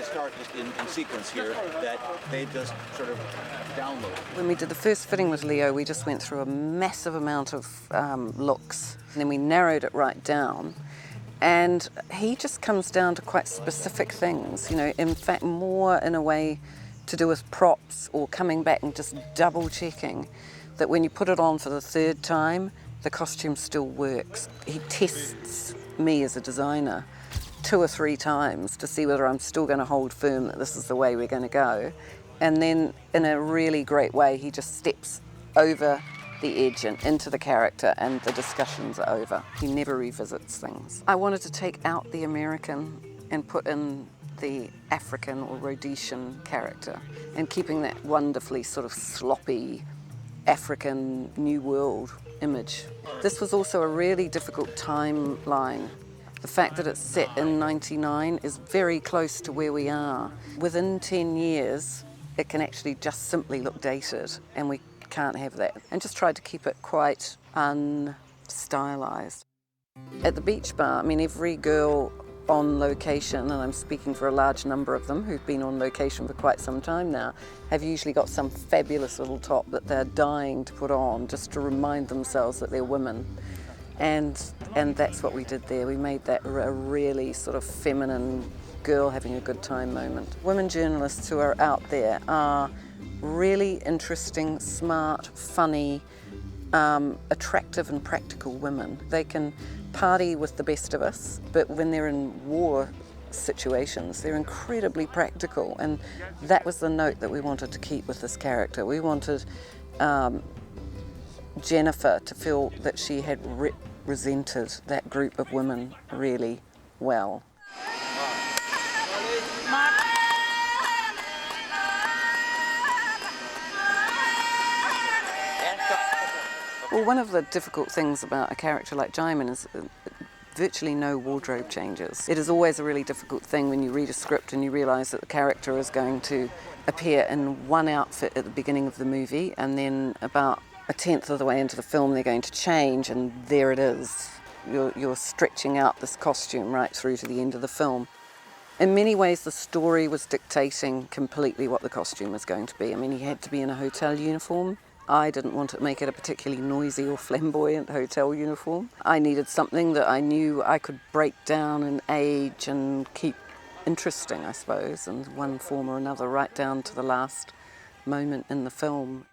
start just in sequence here that they just sort of download. When we did the first fitting with Leo, we just went through a massive amount of looks, and then we narrowed it right down. And he just comes down to quite specific things, you know, in fact, more in a way to do with props or coming back and just double checking that when you put it on for the third time, the costume still works. He tests me as a designer 2 or 3 times to see whether I'm still going to hold firm that this is the way we're going to go. And then in a really great way, he just steps over the edge and into the character, and the discussions are over. He never revisits things. I wanted to take out the American and put in the African or Rhodesian character, and keeping that wonderfully sort of sloppy African New World image. This was also a really difficult timeline. The fact that it's set in '99 is very close to where we are. Within 10 years, it can actually just simply look dated, and we can't have that. And just tried to keep it quite unstylized. At the beach bar, I mean, every girl on location, and I'm speaking for a large number of them who've been on location for quite some time now, have usually got some fabulous little top that they're dying to put on just to remind themselves that they're women. And that's what we did there. We made that a really sort of feminine girl having a good time moment. Women journalists who are out there are really interesting, smart, funny, attractive and practical women. They can party with the best of us, but when they're in war situations, they're incredibly practical, and that was the note that we wanted to keep with this character. We wanted Jennifer to feel that she had represented that group of women really well. Well, one of the difficult things about a character like Djimon is virtually no wardrobe changes. It is always a really difficult thing when you read a script and you realise that the character is going to appear in one outfit at the beginning of the movie, and then about a tenth of the way into the film they're going to change, and there it is. You're stretching out this costume right through to the end of the film. In many ways, the story was dictating completely what the costume was going to be. I mean, he had to be in a hotel uniform. I didn't want to make it a particularly noisy or flamboyant hotel uniform. I needed something that I knew I could break down and age and keep interesting, I suppose, in one form or another, right down to the last moment in the film.